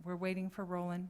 We're waiting for Roland.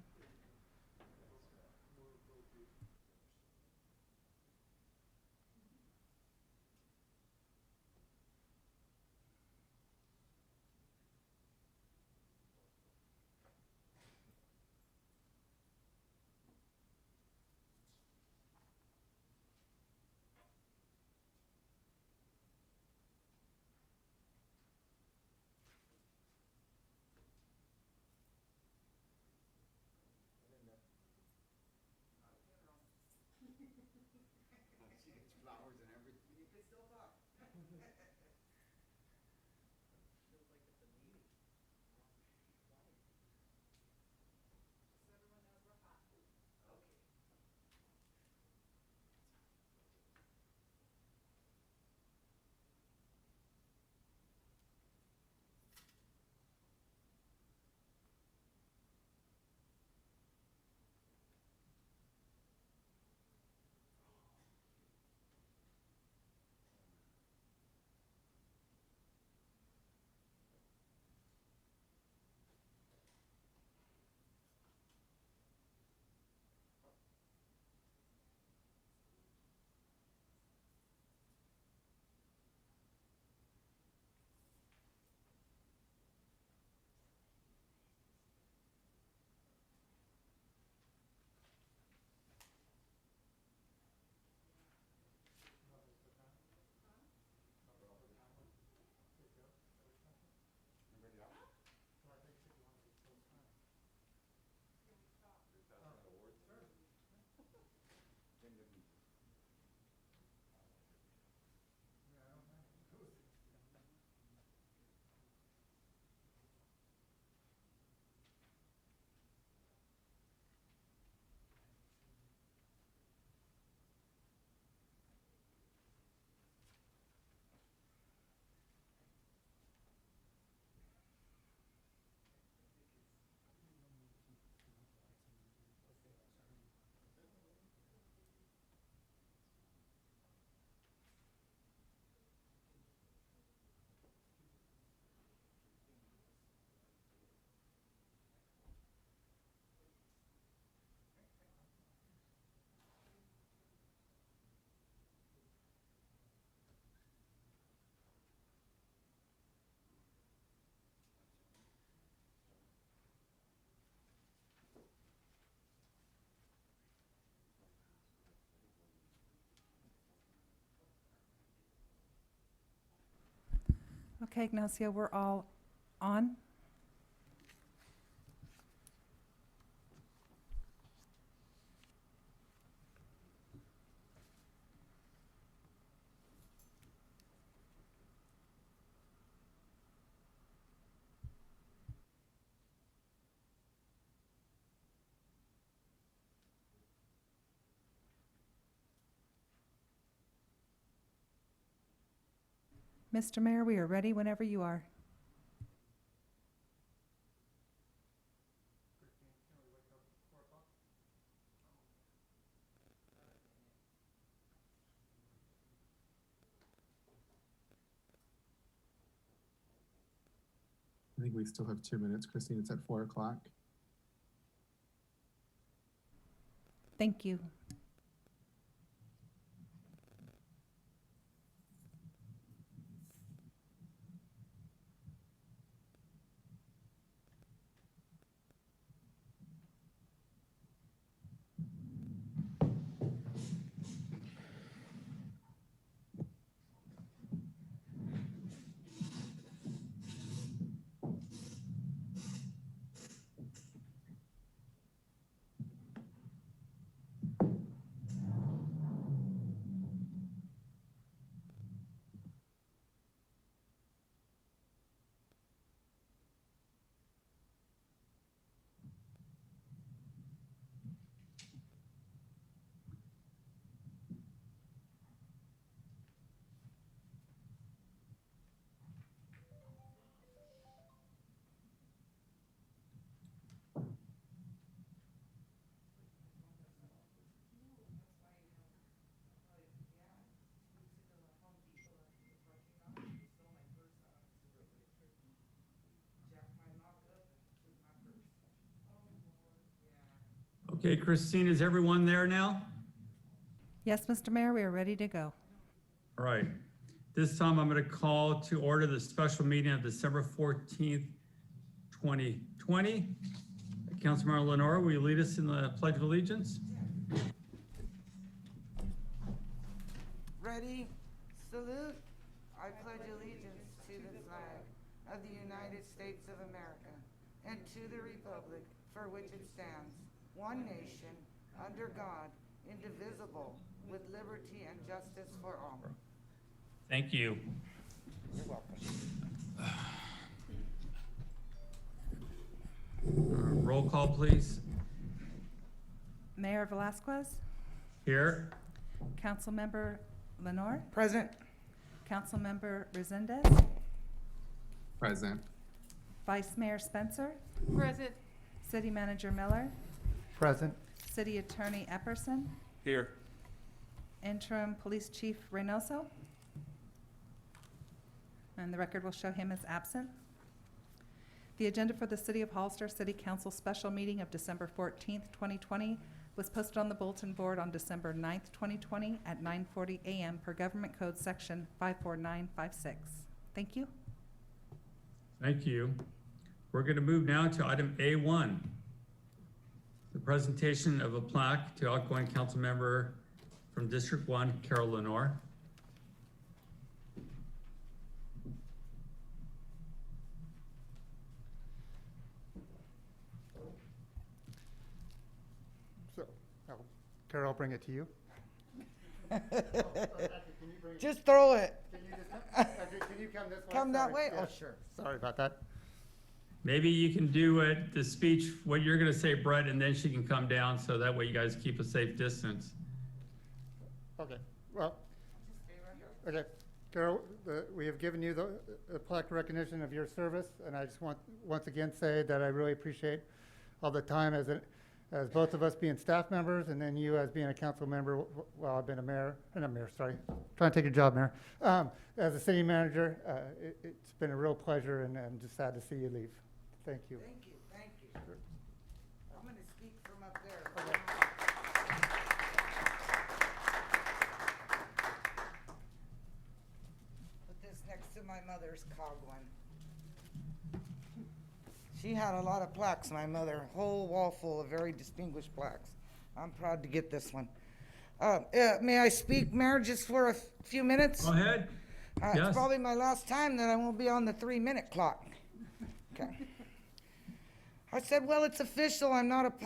Okay, Ignacio, we're all on. Mr. Mayor, we are ready whenever you are. I think we still have 2 minutes, Christine. It's at 4 o'clock. Thank you. Okay, Christine, is everyone there now? Yes, Mr. Mayor, we are ready to go. All right. This time I'm going to call to order the special meeting of December 14th, 2020. Councilmember Lenore, will you lead us in the Pledge of Allegiance? Ready? Salute. I pledge allegiance to the flag of the United States of America and to the republic for which it stands, one nation, under God, indivisible, with liberty and justice for all. Thank you. You're welcome. Roll call, please. Mayor Velazquez, Here. Councilmember Lenore, Present. Councilmember Resendez, Present. Vice Mayor Spencer, Present. City Manager Miller, Present. City Attorney Epperson, Here. Interim Police Chief Reynoso, and the record will show him as absent. The agenda for the City of Hollister City Council special meeting of December 14th, 2020 was posted on the bulletin board on December 9th, 2020 at 9:40 a.m. per Government Code Section 54956. Thank you. Thank you. We're going to move now to item A1, the presentation of a plaque to outgoing council member from District 1, Carol Lenore. So, Carol, I'll bring it to you. Just throw it. Can you come this way? Come that way? Yeah. Oh, sure. Sorry about that. Maybe you can do it, the speech, what you're going to say, Brett, and then she can come down, so that way you guys keep a safe distance. Okay, well, okay. Carol, we have given you the plaque recognition of your service, and I just want, once again, say that I really appreciate all the time as both of us being staff members, and then you as being a council member while I've been trying to take your job, Mayor. As a city manager, it's been a real pleasure, and I'm just sad to see you leave. Thank you. Thank you, thank you. I'm gonna speak from up there. Put this next to my mother's cog one. She had a lot of plaques, my mother, a whole wall full of very distinguished plaques. I'm proud to get this one. May I speak, Mayor, just for a few minutes? Go ahead. Yes. It's probably my last time that I won't be on the 3-minute clock. Okay. I said, well, it's official. I'm not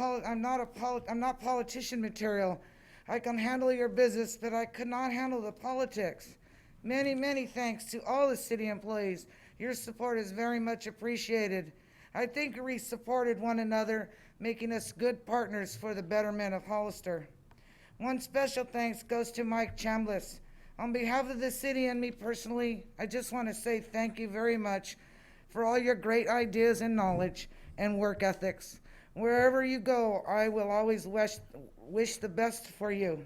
politician material. I can handle your business, but I could not handle the politics. Many, many thanks to all the city employees. Your support is very much appreciated. I think we supported one another, making us good partners for the betterment of Hollister. One special thanks goes to Mike Chambliss. On behalf of the city and me personally, I just want to say thank you very much for all your great ideas and knowledge and work ethics. Wherever you go, I will always wish the best for you.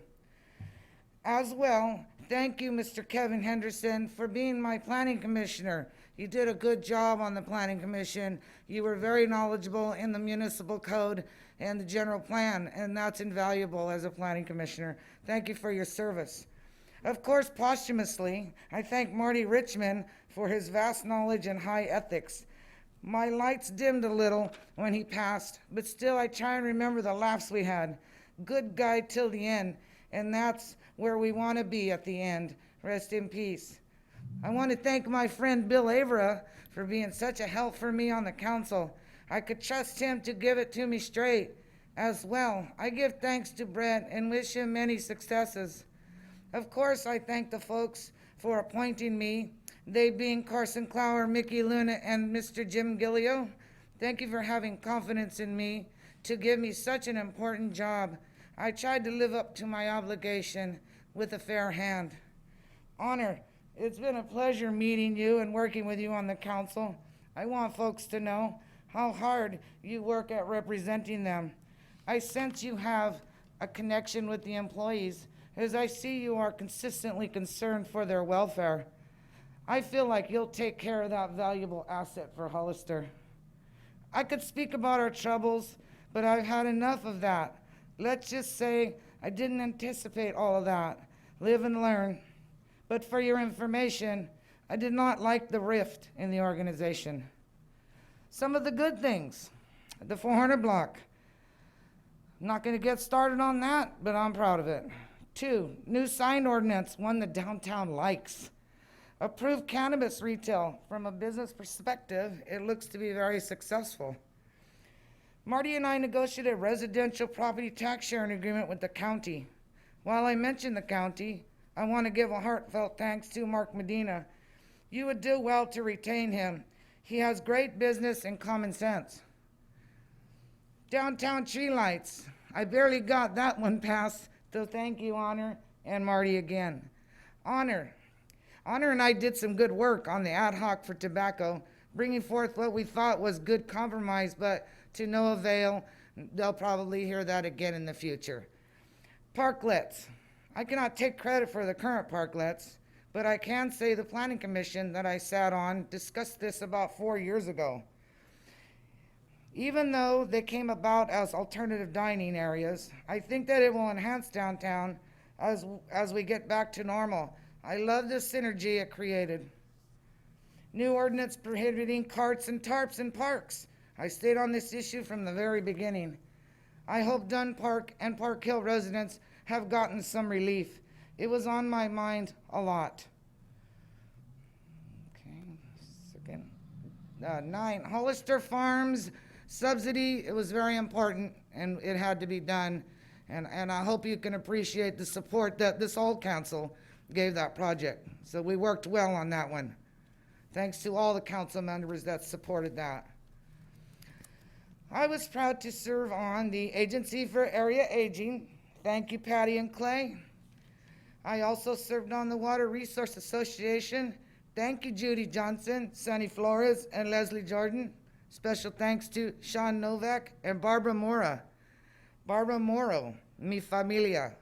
As well, thank you, Mr. Kevin Henderson, for being my planning commissioner. You did a good job on the planning commission. You were very knowledgeable in the municipal code and the general plan, and that's invaluable as a planning commissioner. Thank you for your service. Of course, posthumously, I thank Marty Richmond for his vast knowledge and high ethics. My lights dimmed a little when he passed, but still I try and remember the laughs we had. Good guy till the end, and that's where we want to be at the end. Rest in peace. I want to thank my friend Bill Avera for being such a help for me on the council. I could trust him to give it to me straight. As well, I give thanks to Brett and wish him many successes. Of course, I thank the folks for appointing me, they being Carson Clower, Mickey Luna, and Mr. Jim Gillio. Thank you for having confidence in me to give me such an important job. I tried to live up to my obligation with a fair hand. Honor, it's been a pleasure meeting you and working with you on the council. I want folks to know how hard you work at representing them. I sense you have a connection with the employees, as I see you are consistently concerned for their welfare. I feel like you'll take care of that valuable asset for Hollister. I could speak about our troubles, but I've had enough of that. Let's just say I didn't anticipate all of that. Live and learn. But for your information, I did not like the rift in the organization. Some of the good things, the 400 block. I'm not going to get started on that, but I'm proud of it. 2, new sign ordinance, one the downtown likes. Approved cannabis retail. From a business perspective, it looks to be very successful. Marty and I negotiated a residential property tax sharing agreement with the county. While I mention the county, I want to give a heartfelt thanks to Mark Medina. You would do well to retain him. He has great business and common sense. Downtown tree lights. I barely got that one passed, so thank you, Honor, and Marty again. Honor and I did some good work on the ad hoc for tobacco, bringing forth what we thought was good compromise, but to no avail. They'll probably hear that again in the future. Parklets. I cannot take credit for the current parklets, but I can say the planning commission that I sat on discussed this about 4 years ago. Even though they came about as alternative dining areas, I think that it will enhance downtown as we get back to normal. I love the synergy it created. New ordinance prohibiting carts and tarps in parks. I stayed on this issue from the very beginning. I hope Dunn Park and Park Hill residents have gotten some relief. It was on my mind a lot. Okay, second. 9, Hollister Farms subsidy. It was very important and it had to be done. And I hope you can appreciate the support that this whole council gave that project. So we worked well on that one. Thanks to all the council members that supported that. I was proud to serve on the Agency for Area Aging. Thank you, Patty and Clay. I also served on the Water Resource Association. Thank you, Judy Johnson, Sunny Flores, and Leslie Jordan. Special thanks to Sean Novak and Barbara Mora. Barbara Moro, mi familia.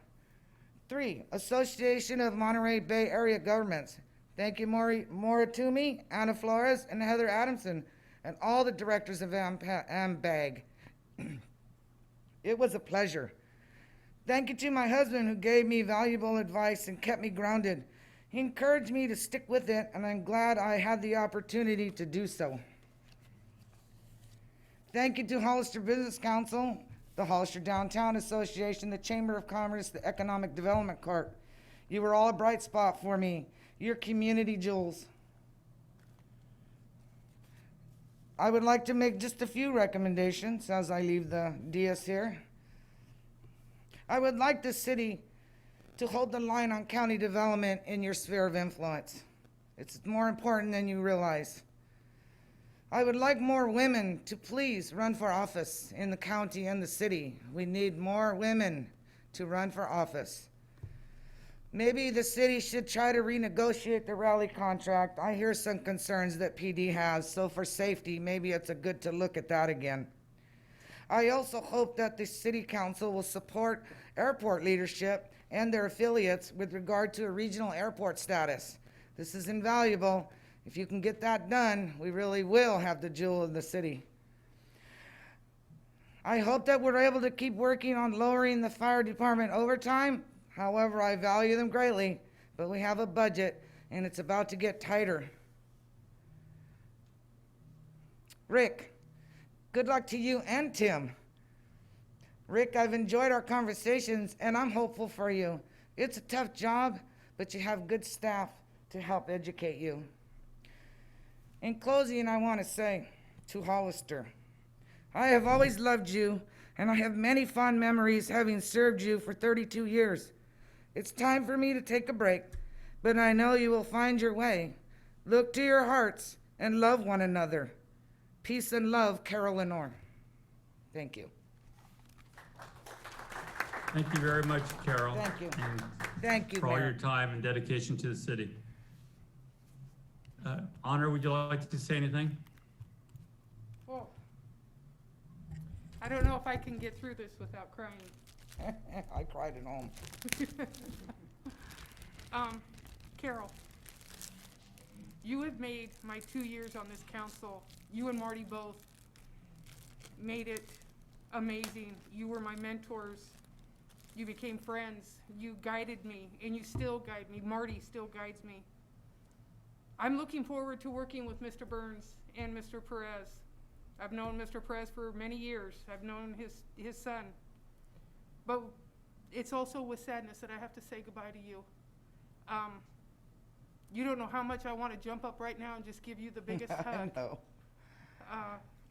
3, Association of Monterey Bay Area Governments. Thank you, Maura Toomey, Anna Flores, and Heather Adamson, and all the directors of AMBAG. It was a pleasure. Thank you to my husband who gave me valuable advice and kept me grounded. He encouraged me to stick with it, and I'm glad I had the opportunity to do so. Thank you to Hollister Business Council, the Hollister Downtown Association, the Chamber of Commerce, the Economic Development Court. You were all a bright spot for me. You're community jewels. I would like to make just a few recommendations as I leave the dais here. I would like the city to hold the line on county development in your sphere of influence. It's more important than you realize. I would like more women to please run for office in the county and the city. We need more women to run for office. Maybe the city should try to renegotiate the rally contract. I hear some concerns that PD has, so for safety, maybe it's a good to look at that again. I also hope that the city council will support airport leadership and their affiliates with regard to a regional airport status. This is invaluable. If you can get that done, we really will have the jewel of the city. I hope that we're able to keep working on lowering the fire department overtime. However, I value them greatly, but we have a budget and it's about to get tighter. Rick, good luck to you and Tim. Rick, I've enjoyed our conversations and I'm hopeful for you. It's a tough job, but you have good staff to help educate you. In closing, I want to say to Hollister, I have always loved you and I have many fond memories having served you for 32 years. It's time for me to take a break, but I know you will find your way. Look to your hearts and love one another. Peace and love, Carol Lenore. Thank you. Thank you very much, Carol. Thank you. And Thank you, for all your Mayor. time and dedication to the city. Honor, would you like to say anything? Well, I don't know if I can get through this without crying. I cried at home. Carol, you have made my 2 years on this council, you and Marty both, made it amazing. You were my mentors. You became friends. You guided me, and you still guide me. Marty still guides me. I'm looking forward to working with Mr. Burns and Mr. Perez. I've known Mr. Perez for many years. I've known his son. But it's also with sadness that I have to say goodbye to you. You don't know how much I want to jump up right now and just give you the biggest hug. I know.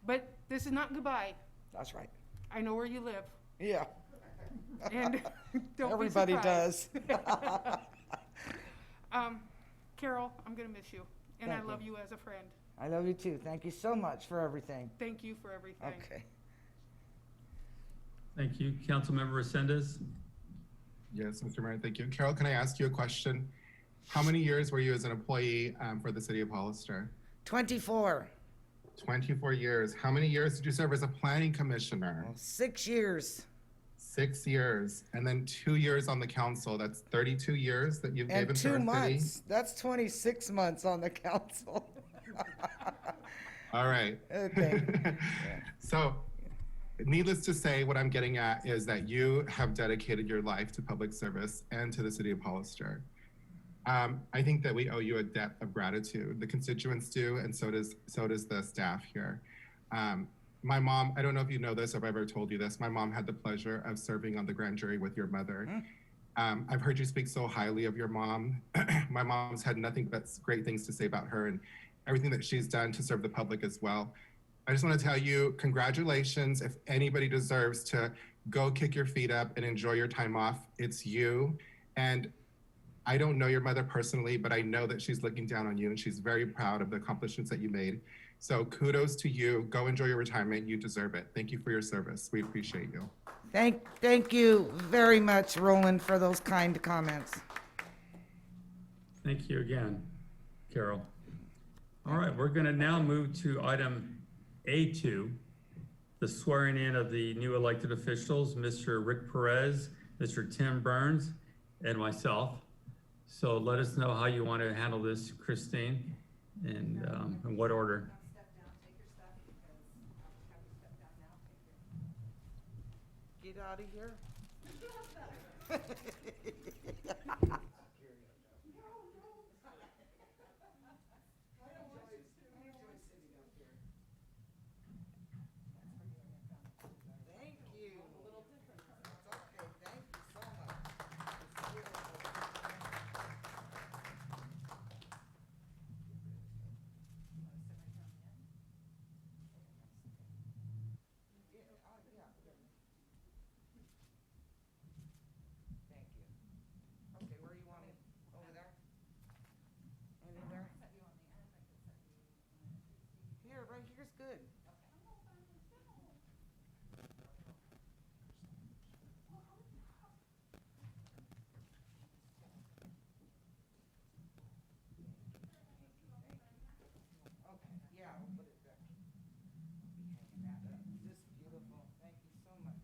But this is not goodbye. That's right. I know where you live. Yeah. And don't Everybody be does. Carol, I'm going to miss you. And Thank I you. love you as a friend. I love you too. Thank you so much for everything. Thank you for everything. Okay. Thank you. Councilmember Resendez? Yes, Mr. Mayor, thank you. Carol, can I ask you a question? How many years were you as an employee for the city of Hollister? 24. 24 years. How many years did you serve as a planning commissioner? 6 years. 6 years. And then 2 years on the council. That's 32 years that you've And given to 2 our months. city. That's 26 months on the council. All right. Okay. So, needless to say, what I'm getting at is that you have dedicated your life to public service and to the city of Hollister. I think that we owe you a debt of gratitude. The constituents do, and so does the staff here. My mom, I don't know if you know this or if I've ever told you this, my mom had the pleasure of serving on the grand jury with your mother. I've heard you speak so highly of your mom. My mom's had nothing but great things to say about her and everything that she's done to serve the public as well. I just want to tell you, congratulations. If anybody deserves to go kick your feet up and enjoy your time off, it's you. And I don't know your mother personally, but I know that she's looking down on you and she's very proud of the accomplishments that you made. So kudos to you. Go enjoy your retirement. You deserve it. Thank you for your service. We appreciate you. Thank you very much, Roland, for those kind comments. Thank you again, Carol. All right, we're going to now move to item A2, the swearing in of the new elected officials, Mr. Rick Perez, Mr. Tim Burns, and myself. So let us know how you want to handle this, Christine, and in what order. Step down, take your stuff, because I'll just have you step down now. Get out of here. Thank you. A little different. It's okay. Thank you so much. It's beautiful. Thank you. Okay, where you want it? Over there? Anywhere? Here, right here's good. Okay, yeah, we'll put it there. Be hanging that up. Just beautiful. Thank you so much.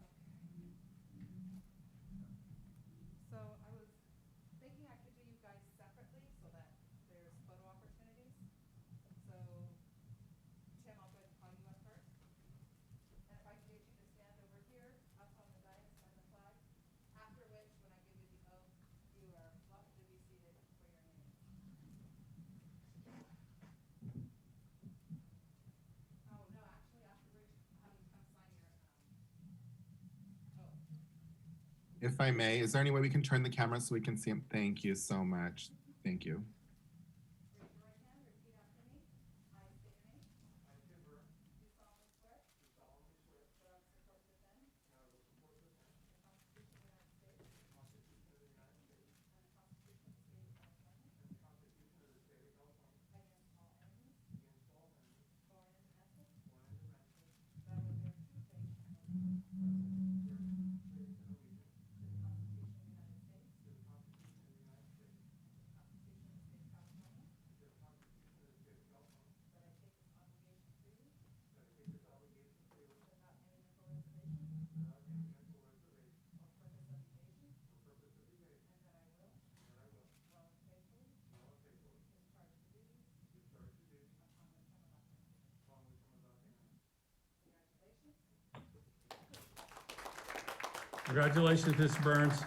So I was thinking I could do you guys separately so that there's photo opportunities. So, Tim, I'll go ahead and call you up first. And if I could get you to stand over here, up on the dais by the flag, after which, when I give you the oath, you are welcome to be seated for your name. Oh, no, actually, after which, come sign your, oath. If I may, is there any way we can turn the camera so we can see him? Thank you so much. Thank you. Raise your right hand, repeat after me. I state your name. I, Tim Burns. Do solemnly swear. Do solemnly swear. That I will support and defend. That I will support and defend. The Constitution of the United States. The Constitution of the United States. And the Constitution of the State of California. And the Constitution of the State of California. Against all enemies. Against all enemies. Foreign and domestic. Foreign and domestic. That I will bear true faith and allegiance. That I will bear true faith and allegiance. To the Constitution of the United States. To the Constitution of the United States. The Constitution of the State Congratulations, Mr. Burns.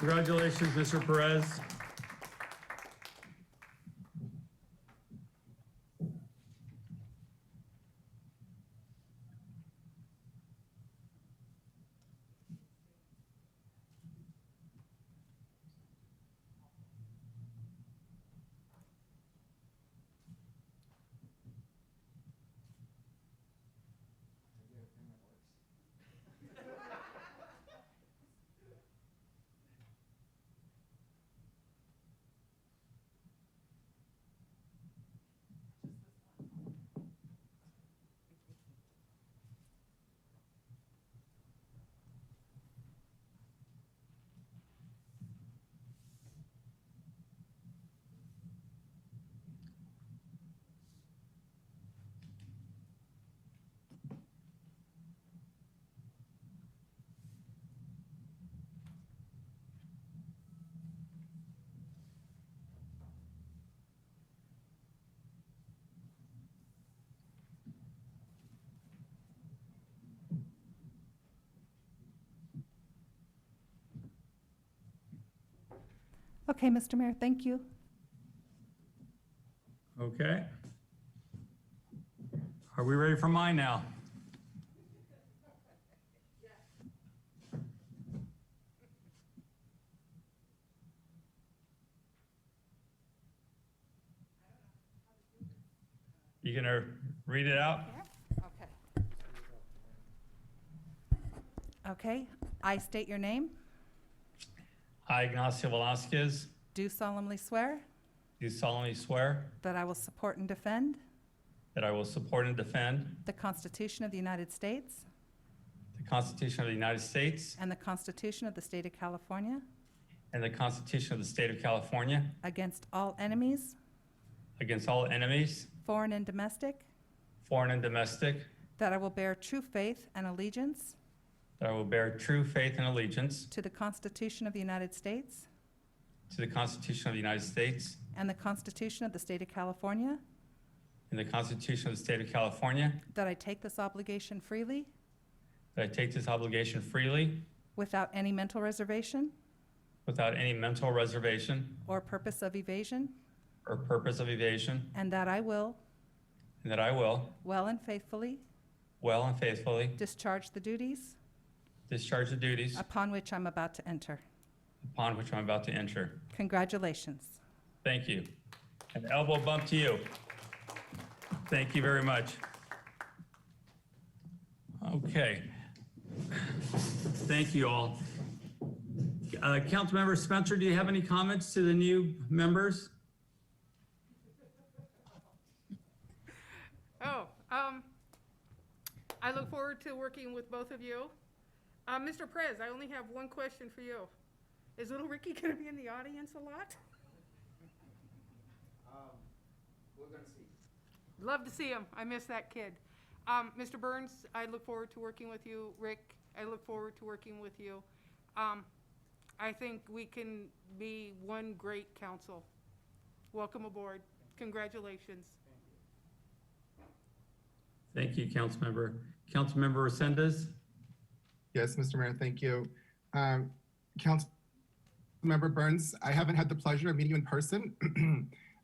Congratulations, Mr. Perez. Okay, Mr. Mayor, thank you. Okay. Are we ready for mine now? You gonna read it out? Okay. Okay, I state your name, I, Ignacio Velasquez, do solemnly swear do solemnly swear that I will support and defend that I will support and defend the Constitution of the United States the Constitution of the United States and the Constitution of the State of California and the Constitution of the State of California against all enemies, against all enemies, foreign and domestic, foreign and domestic, that I will bear true faith and allegiance that I will bear true faith and allegiance to the Constitution of the United States to the Constitution of the United States and the Constitution of the State of California, and the Constitution of the State of California, that I take this obligation freely that I take this obligation freely without any mental reservation without any mental reservation or purpose of evasion, or purpose of evasion, and that I will, and that I will well and faithfully well and faithfully discharge the duties discharge the duties upon which I'm about to enter. upon which I'm about to enter. Congratulations. Thank you. An elbow bump to you. Thank you very much. Okay. Thank you all. Councilmember Spencer, do you have any comments to the new members? Oh, I look forward to working with both of you. Mr. Prez, I only have one question for you. Is little Ricky gonna be in the audience a lot? We're gonna see. Love to see him. I miss that kid. Mr. Burns, I look forward to working with you. Rick, I look forward to working with you. I think we can be one great council. Welcome aboard. Congratulations. Thank you, Councilmember. Councilmember Resendez? Yes, Mr. Mayor, thank you. Councilmember Burns, I haven't had the pleasure of meeting you in person,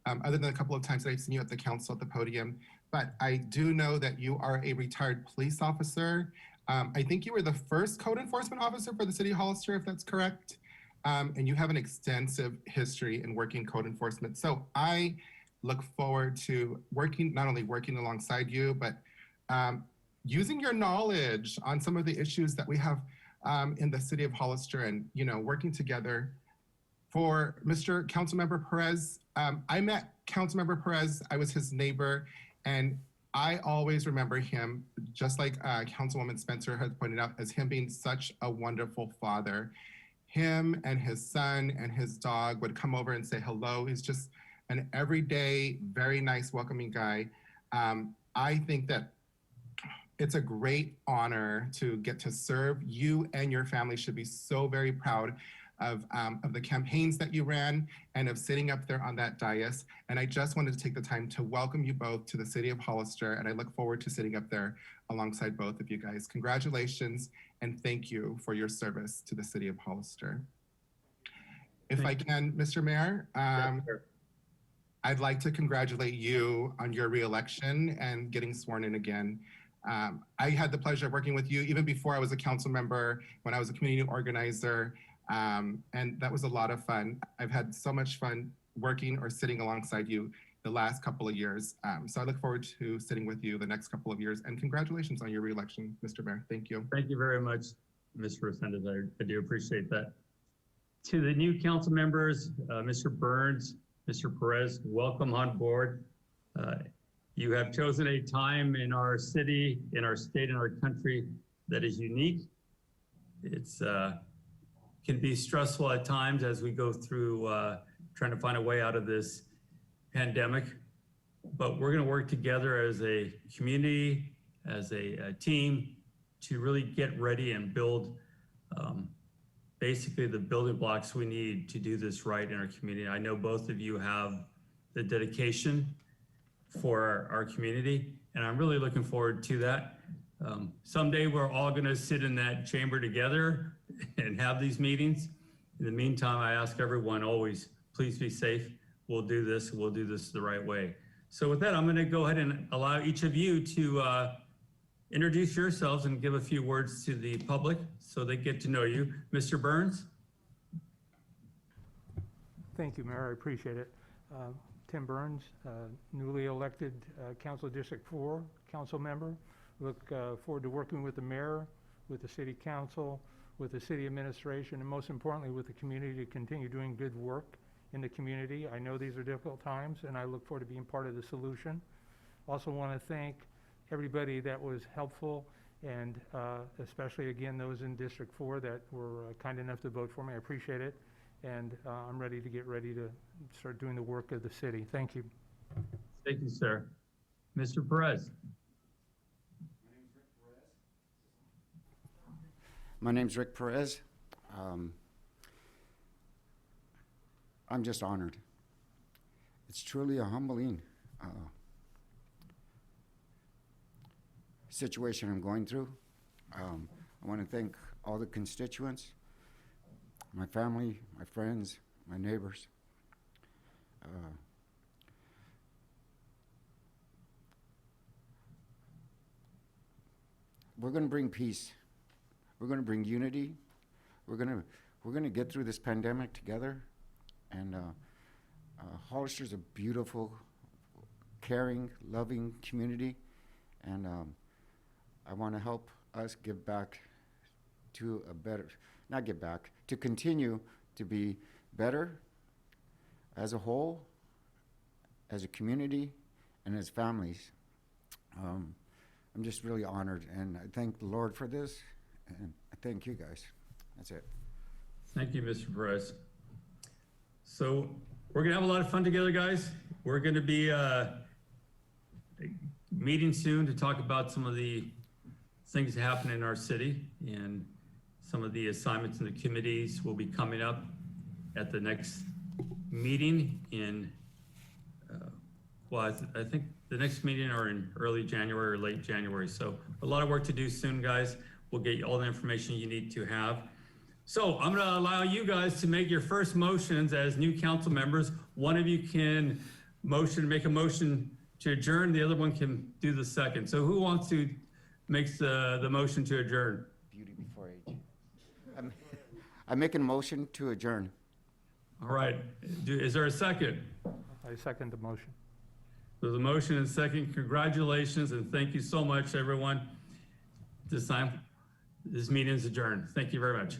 other than a couple of times that I've seen you at the council at the podium. But I do know that you are a retired police officer. I think you were the first code enforcement officer for the city of Hollister, if that's correct. And you have an extensive history in working code enforcement. So I look forward to working, not only working alongside you, but using your knowledge on some of the issues that we have in the city of Hollister, and working together. For Mr. Councilmember Perez, I met Councilmember Perez. I was his neighbor, and I always remember him, just like Councilwoman Spencer has pointed out, as him being such a wonderful father. Him and his son and his dog would come over and say hello. He's just an everyday, very nice, welcoming guy. I think that it's a great honor to get to serve. You and your family should be so very proud of the campaigns that you ran and of sitting up there on that dais. And I just wanted to take the time to welcome you both to the city of Hollister, and I look forward to sitting up there alongside both of you guys. Congratulations, and thank you for your service to the city of Hollister. If I can, Mr. Mayor, I'd like to congratulate you on your reelection and getting sworn in again. I had the pleasure of working with you even before I was a council member, when I was a community organizer, and that was a lot of fun. I've had so much fun working or sitting alongside you the last couple of years. So I look forward to sitting with you the next couple of years, and congratulations on your reelection, Mr. Mayor. Thank you. Thank you very much, Mr. Resendez. I do appreciate that. To the new council members, Mr. Burns, Mr. Perez, welcome on board. You have chosen a time in our city, in our state, in our country that is unique. It's can be stressful at times as we go through trying to find a way out of this pandemic, but we're going to work together as a community, as a team, to really get ready and build basically the building blocks we need to do this right in our community. I know both of you have the dedication for our community, and I'm really looking forward to that. Someday we're all going to sit in that chamber together and have these meetings. In the meantime, I ask everyone always, please be safe. We'll do this the right way. So with that, I'm going to go ahead and allow each of you to introduce yourselves and give a few words to the public so they get to know you. Mr. Burns? Thank you, Mayor. I appreciate it. Tim Burns, newly elected Council District 4 council member. Look forward to working with the mayor, with the city council, with the city administration, and most importantly, with the community to continue doing good work in the community. I know these are difficult times, and I look forward to being part of the solution. Also want to thank everybody that was helpful, and especially, again, those in District 4 that were kind enough to vote for me. I appreciate it, and I'm ready to start doing the work of the city. Thank you. Thank you, sir. Mr. Perez? My name's Rick Perez. I'm just honored. It's truly a humbling situation I'm going through. I want to thank all the constituents, my family, my friends, my neighbors. we're gonna bring peace. We're gonna bring unity. We're gonna get through this pandemic together. And Hollister's a beautiful, caring, loving community. And I want to help us give back to a better, not give back, to continue to be better as a whole, as a community, and as families. I'm just really honored, and I thank the Lord for this, and I thank you guys. That's it. Thank you, Mr. Perez. So we're gonna have a lot of fun together, guys. We're gonna be meeting soon to talk about some of the things that happen in our city, and some of the assignments and the committees will be coming up at the next meeting in, I think the next meeting are in early January or late January. So a lot of work to do soon, guys. We'll get you all the information you need to have. So I'm gonna allow you guys to make your first motions as new council members. One of you can make a motion to adjourn, the other one can do the second. So who wants to make the motion to adjourn? Beauty before age. I'm making a motion to adjourn. All right, is there a second? I second the motion. There's a motion and a second. Congratulations and thank you so much, everyone. This meeting is adjourned. Thank you very much.